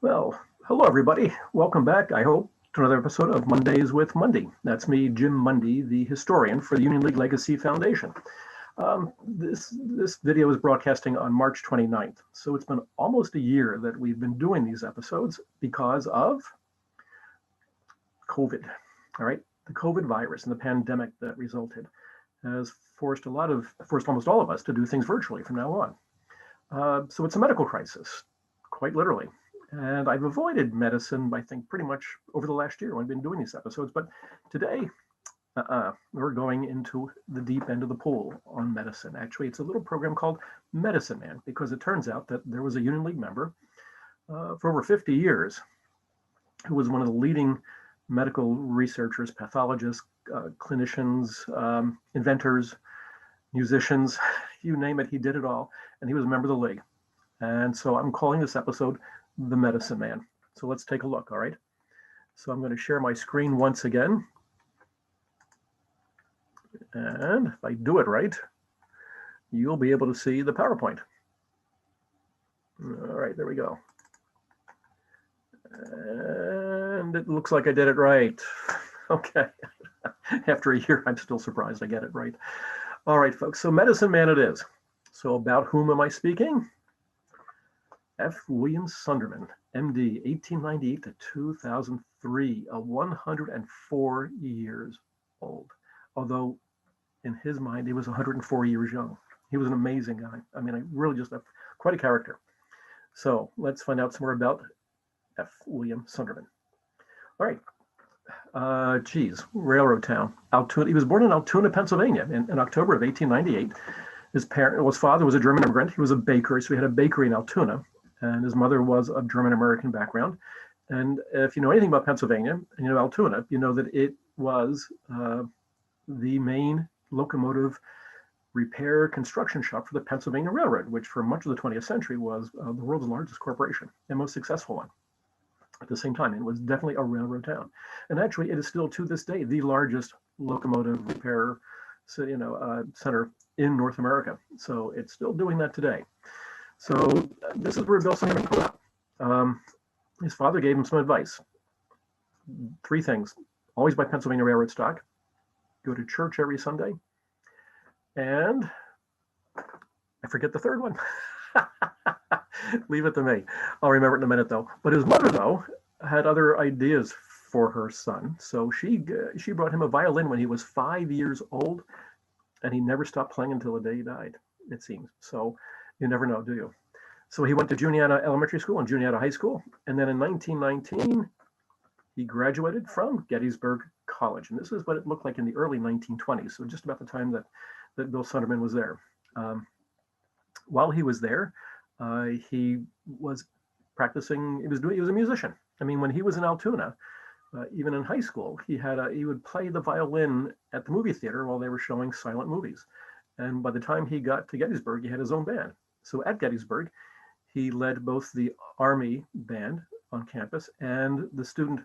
Well, hello everybody. Welcome back, I hope, to another episode of Mondays with Mundy. That's me, Jim Mundy, the historian for the Union League Legacy Foundation. This video is broadcasting on March 29th, so it's been almost a year that we've been doing these episodes because of COVID. All right, the COVID virus and the pandemic that resulted has forced almost all of us to do things virtually from now on. So it's a medical crisis, quite literally. And I've avoided medicine, I think, pretty much over the last year when I've been doing these episodes. But today, we're going into the deep end of the pool on medicine. Actually, it's a little program called Medicine Man, because it turns out that there was a Union League member for over 50 years who was one of the leading medical researchers, pathologists, clinicians, inventors, musicians, you name it, he did it all. And he was a member of the League. And so I'm calling this episode The Medicine Man. So let's take a look, all right? So I'm going to share my screen once again. And if I do it right, you'll be able to see the PowerPoint. All right, there we go. And it looks like I did it right. Okay. After a year, I'm still surprised I get it right. All right, folks, so Medicine Man it is. So about whom am I speaking? F. William Sunderman, MD, 1898 to 2003, 104 years old. Although in his mind, he was 104 years young. He was an amazing guy. I mean, really just quite a character. So let's find out some more about F. William Sunderman. All right. Railroad town, Altoona. He was born in Altoona, Pennsylvania in October of 1898. His father was a German immigrant. He was a baker, so he had a bakery in Altoona. And his mother was of German-American background. And if you know anything about Pennsylvania, and you know Altoona, you know that it was the main locomotive repair construction shop for the Pennsylvania Railroad, which for much of the 20th century was the world's largest corporation and most successful one. At the same time, it was definitely a railroad town. And actually, it is still to this day the largest locomotive repair center in North America. So it's still doing that today. So this is where Bill Sunderman grew up. His father gave him some advice. 3 things: always buy Pennsylvania Railroad stock, go to church every Sunday, and I forget the third one. Leave it to me. I'll remember it in a minute, though. But his mother, though, had other ideas for her son. So she brought him a violin when he was 5 years old, and he never stopped playing until the day he died, it seems. So you never know, do you? So he went to Juniata Elementary School and Juniata High School. And then in 1919, he graduated from Gettysburg College. And this is what it looked like in the early 1920s. So just about the time that Bill Sunderman was there. While he was there, he was practicing, he was a musician. I mean, when he was in Altoona, even in high school, he would play the violin at the movie theater while they were showing silent movies. And by the time he got to Gettysburg, he had his own band. So at Gettysburg, he led both the Army band on campus and the student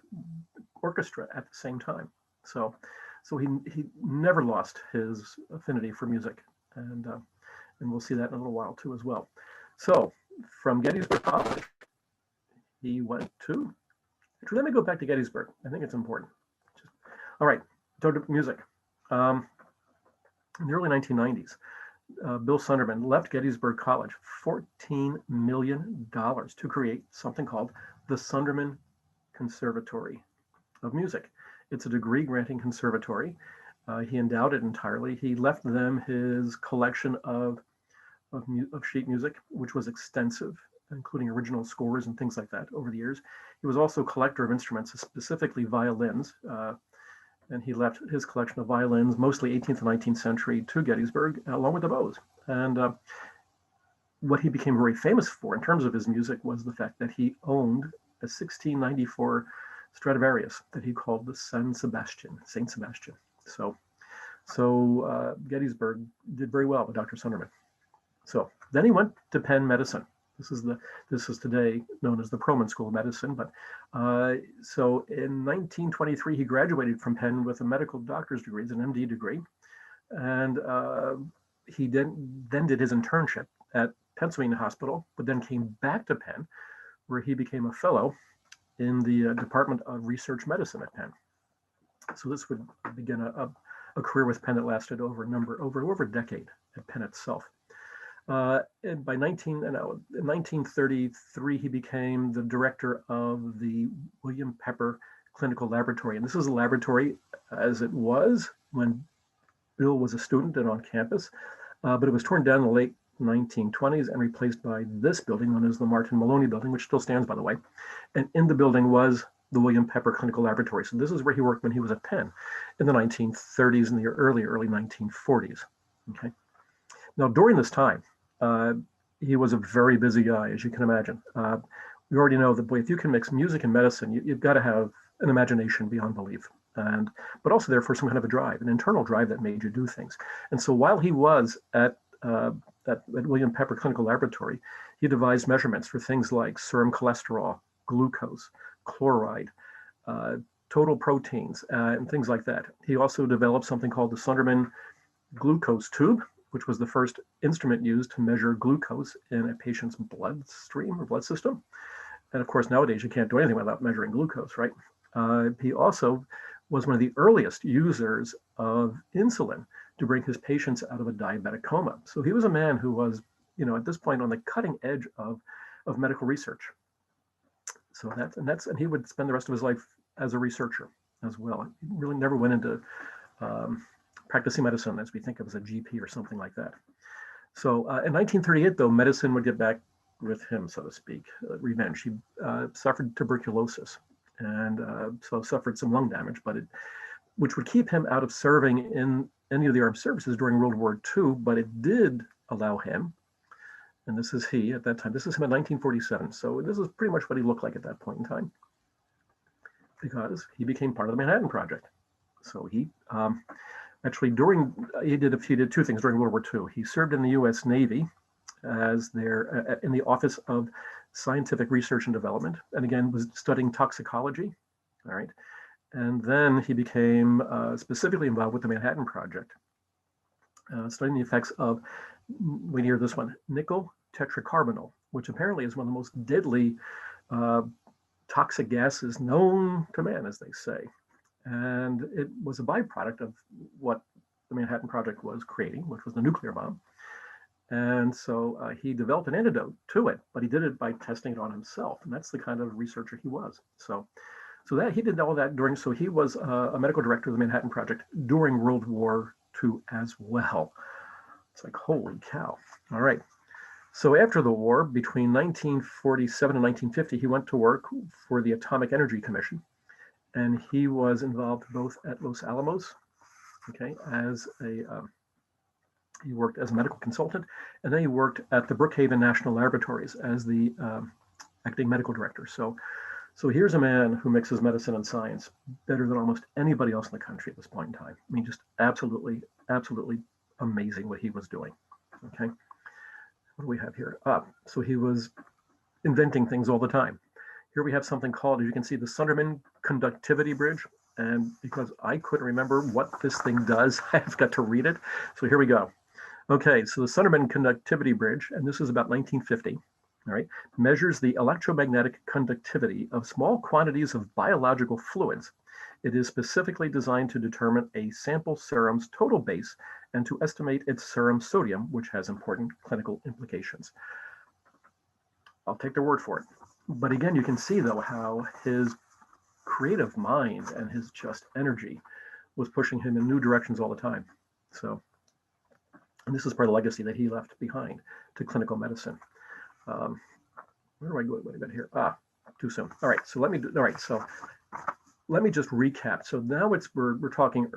orchestra at the same time. So he never lost his affinity for music, and we'll see that in a little while too as well. So from Gettysburg College, he went to. Actually, let me go back to Gettysburg. I think it's important. All right, so to music. In the early 1990s, Bill Sunderman left Gettysburg College $14 million to create something called the Sunderman Conservatory of Music. It's a degree-granting conservatory. He endowed it entirely. He left them his collection of sheet music, which was extensive, including original scores and things like that over the years. He was also a collector of instruments, specifically violins. And he left his collection of violins, mostly 18th and 19th century, to Gettysburg, along with the bows. And what he became very famous for in terms of his music was the fact that he owned a 1694 Stradivarius that he called the Saint Sebastian. So Gettysburg did very well with Dr. Sunderman. So then he went to Penn Medicine. This is today known as the Perelman School of Medicine. But so in 1923, he graduated from Penn with a medical doctor's degree, an MD degree, and he then did his internship at Pennsylvania Hospital, but then came back to Penn where he became a fellow in the Department of Research Medicine at Penn. So this would begin a career with Penn that lasted over a decade at Penn itself. And in 1933, he became the director of the William Pepper Clinical Laboratory. And this is a laboratory as it was when Bill was a student and on campus, but it was torn down in the late 1920s and replaced by this building known as the Martin Maloney Building, which still stands, by the way. And in the building was the William Pepper Clinical Laboratory. So this is where he worked when he was at Penn in the 1930s and the early 1940s. Okay. Now, during this time, he was a very busy guy, as you can imagine. We already know that, boy, if you can mix music and medicine, you've got to have an imagination beyond belief, but also therefore some kind of a drive, an internal drive that made you do things. And so while he was at William Pepper Clinical Laboratory, he devised measurements for things like serum cholesterol, glucose, chloride, total proteins, and things like that. He also developed something called the Sunderman glucose tube, which was the first instrument used to measure glucose in a patient's bloodstream or blood system. And of course, nowadays you can't do anything without measuring glucose, right? He also was one of the earliest users of insulin to bring his patients out of a diabetic coma. So he was a man who was, at this point on the cutting edge of medical research. So and he would spend the rest of his life as a researcher as well. He really never went into practicing medicine as we think of as a GP or something like that. So in 1938, though, medicine would get back with him, so to speak, revenge. He suffered tuberculosis and so suffered some lung damage, which would keep him out of serving in any of the armed services during World War II, but it did allow him, and this is he at that time, this is him in 1947, so this is pretty much what he looked like at that point in time, because he became part of the Manhattan Project. So he actually he did two things during World War II. He served in the U.S. Navy as in the Office of Scientific Research and Development, and again was studying toxicology. All right, and then he became specifically involved with the Manhattan Project, studying the effects of, we hear this one, nickel tetracarbonyl, which apparently is one of the most deadly toxic gases known to man, as they say. And it was a byproduct of what the Manhattan Project was creating, which was the nuclear bomb. And so he developed an antidote to it, but he did it by testing it on himself. And that's the kind of researcher he was. So that he did all that so he was a medical director of the Manhattan Project during World War II as well. It's like, holy cow. All right. So after the war, between 1947 and 1950, he went to work for the Atomic Energy Commission. And he was involved both at Los Alamos, okay, he worked as a medical consultant, and then he worked at the Brookhaven National Laboratories as the acting medical director. So here's a man who mixes medicine and science better than almost anybody else in the country at this point in time. I mean, just absolutely, absolutely amazing what he was doing, okay? What do we have here? So he was inventing things all the time. Here we have something called, as you can see, the Sunderman Conductivity Bridge. And because I couldn't remember what this thing does, I've got to read it. So here we go. Okay, so the Sunderman Conductivity Bridge, and this is about 1950, all right, measures the electromagnetic conductivity of small quantities of biological fluids. It is specifically designed to determine a sample serum's total base and to estimate its serum sodium, which has important clinical implications. I'll take their word for it. But again, you can see, though, how his creative mind and his just energy was pushing him in new directions all the time. So, and this is part of the legacy that he left behind to clinical medicine. Where do I go? Wait a minute here. Too soon. All right. So let me just recap. So now we're talking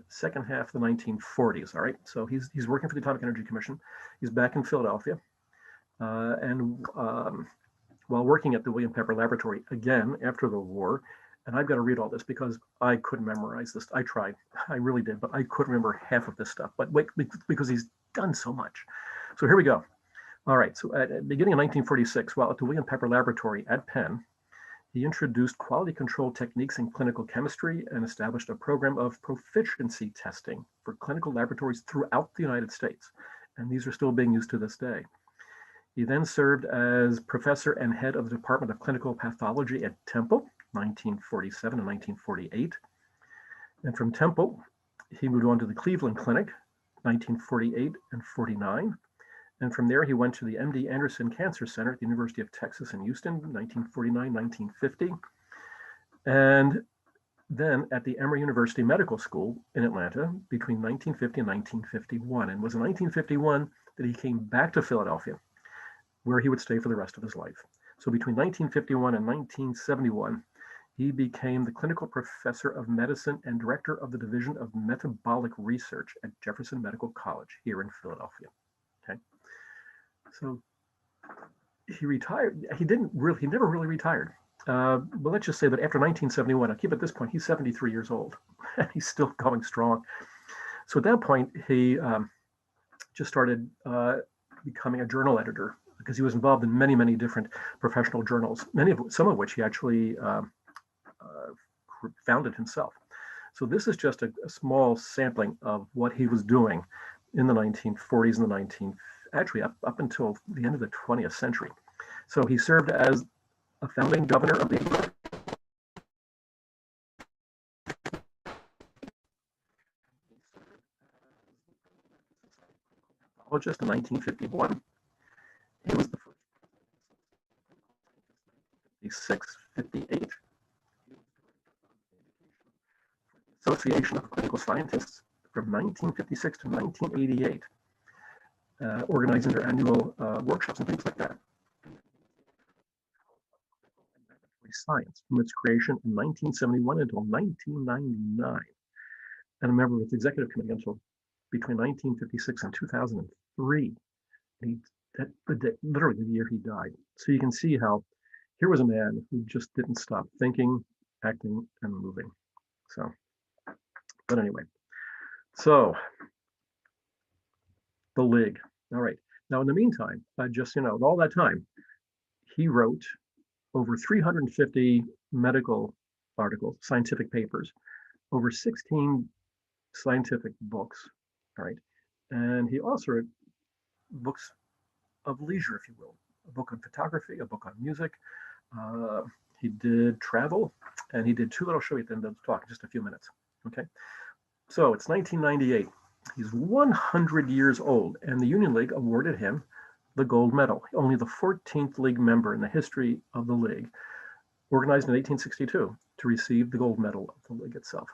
second half of the 1940s. All right. So he's working for the Atomic Energy Commission. He's back in Philadelphia. While working at the William Pepper Laboratory again after the war, and I've got to read all this because I couldn't memorize this. I tried, I really did, but I couldn't remember half of this stuff. But wait, because he's done so much. So here we go. All right. So at the beginning of 1946, while at the William Pepper Laboratory at Penn, he introduced quality control techniques in clinical chemistry and established a program of proficiency testing for clinical laboratories throughout the United States. And these are still being used to this day. He then served as professor and head of the Department of Clinical Pathology at Temple, 1947 and 1948. And from Temple, he moved on to the Cleveland Clinic, 1948 and 49. And from there, he went to the MD Anderson Cancer Center at the University of Texas in Houston, 1949, 1950. And then at the Emory University Medical School in Atlanta between 1950 and 1951. And it was in 1951 that he came back to Philadelphia, where he would stay for the rest of his life. So between 1951 and 1971, he became the clinical professor of medicine and director of the Division of Metabolic Research at Jefferson Medical College here in Philadelphia. Okay, so he retired. He never really retired. But let's just say that after 1971, I'll keep at this point, he's 73 years old, and he's still going strong. So at that point, he just started becoming a journal editor, because he was involved in many, many different professional journals, some of which he actually founded himself. So this is just a small sampling of what he was doing in the 1940s and actually up until the end of the 20th century. So he served as a founding governor of the pathologist in 1951. He was the first 56, 58. Association of Clinical Scientists from 1956 to 1988, organizing their annual workshops and things like that. Science from its creation in 1971 until 1999, and a member of its executive committee until between 1956 and 2003. Literally the year he died. So you can see how here was a man who just didn't stop thinking, acting, and moving. So, but anyway, so the League. All right. Now, in the meantime, all that time, he wrote over 350 medical articles, scientific papers, over 16 scientific books, all right? And he also wrote books of leisure, if you will, a book on photography, a book on music. He did travel, and he did two that I'll show you at the end of the talk in just a few minutes, okay? So it's 1998. He's 100 years old, and the Union League awarded him the gold medal, only the 14th league member in the history of the league, organized in 1862 to receive the gold medal of the league itself.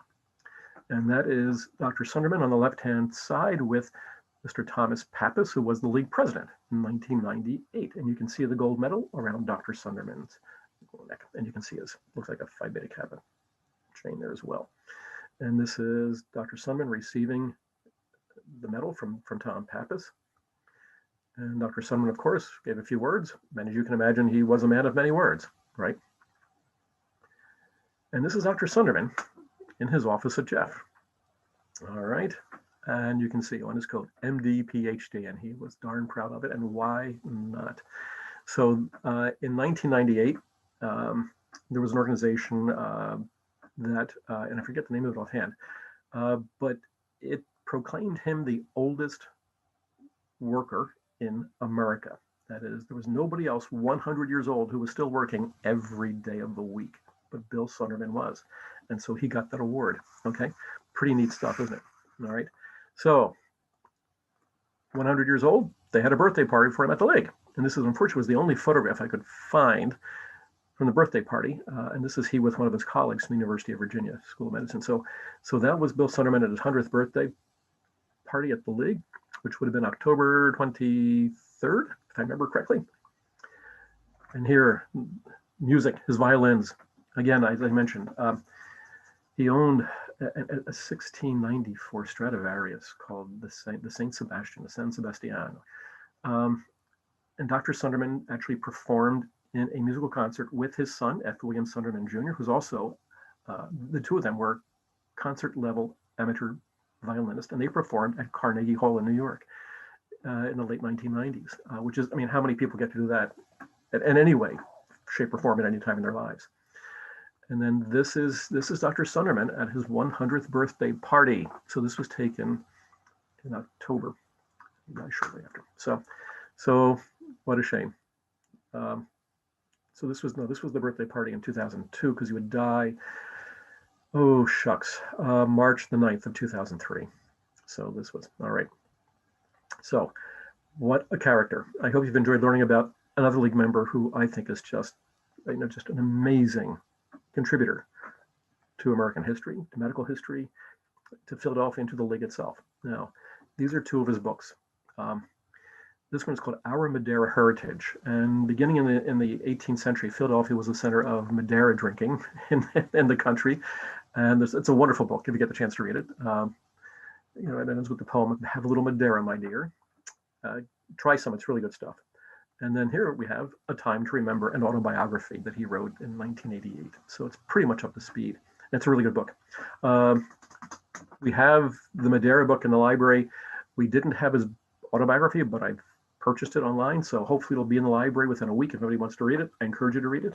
And that is Dr. Sunderman on the left-hand side with Mr. Thomas Pappas, who was the league president in 1998. And you can see the gold medal around Dr. Sunderman's neck. And you can see looks like a Phi Beta Kappa chain there as well. And this is Dr. Sunderman receiving the medal from Tom Pappas. And Dr. Sunderman, of course, gave a few words. And as you can imagine, he was a man of many words, right? And this is Dr. Sunderman in his office at Jeff. All right. And you can see on his coat, MD, PhD, and he was darn proud of it. And why not? So in 1998, there was an organization that, and I forget the name of it offhand, but it proclaimed him the oldest worker in America. That is, there was nobody else 100 years old who was still working every day of the week, but Bill Sunderman was. And so he got that award, okay? Pretty neat stuff, isn't it? All right. So 100 years old, they had a birthday party for him at the League. And this is, unfortunately, was the only photograph I could find from the birthday party. And this is he with one of his colleagues from the University of Virginia School of Medicine. So that was Bill Sunderman at his 100th birthday party at the League, which would have been October 23rd, if I remember correctly. And here, music, his violins. Again, as I mentioned, he owned a 1694 Stradivarius called the San Sebastiano. And Dr. Sunderman actually performed in a musical concert with his son, F. William Sunderman Jr., who's also, the two of them were concert-level amateur violinists, and they performed at Carnegie Hall in New York in the late 1990s, which is, I mean, how many people get to do that in any way, shape, or form at any time in their lives? And then this is Dr. Sunderman at his 100th birthday party. So this was taken in October, shortly after. So What a shame. So this was the birthday party in 2002, because he would die, oh shucks, March the 9th of 2003. So this was, all right. So what a character. I hope you've enjoyed learning about another league member who I think is just an amazing contributor to American history, to medical history, to Philadelphia, and to the league itself. Now, these are two of his books. This one is called Our Madeira Heritage. And beginning in the 18th century, Philadelphia was the center of Madeira drinking in the country. And it's a wonderful book if you get the chance to read it. It ends with the poem, "Have a little Madeira, my dear." Try some, it's really good stuff. And then here we have A Time to Remember, an autobiography that he wrote in 1988. So it's pretty much up to speed. It's a really good book. We have the Madeira book in the library. We didn't have his autobiography, but I've purchased it online. So hopefully it'll be in the library within a week if anybody wants to read it. I encourage you to read it.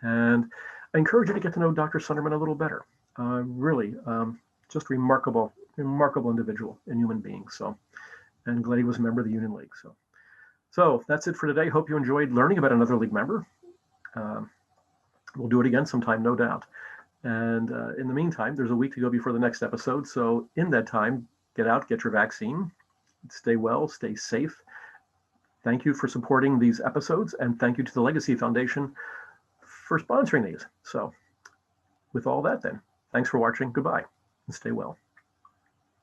And I encourage you to get to know Dr. Sunderman a little better. Really, just remarkable individual and human being. So, and glad he was a member of the Union League. So that's it for today. Hope you enjoyed learning about another league member. We'll do it again sometime, no doubt. And in the meantime, there's a week to go before the next episode. So in that time, get out, get your vaccine, stay well, stay safe. Thank you for supporting these episodes, and thank you to the Legacy Foundation for sponsoring these. So with all that then, thanks for watching. Goodbye and stay well.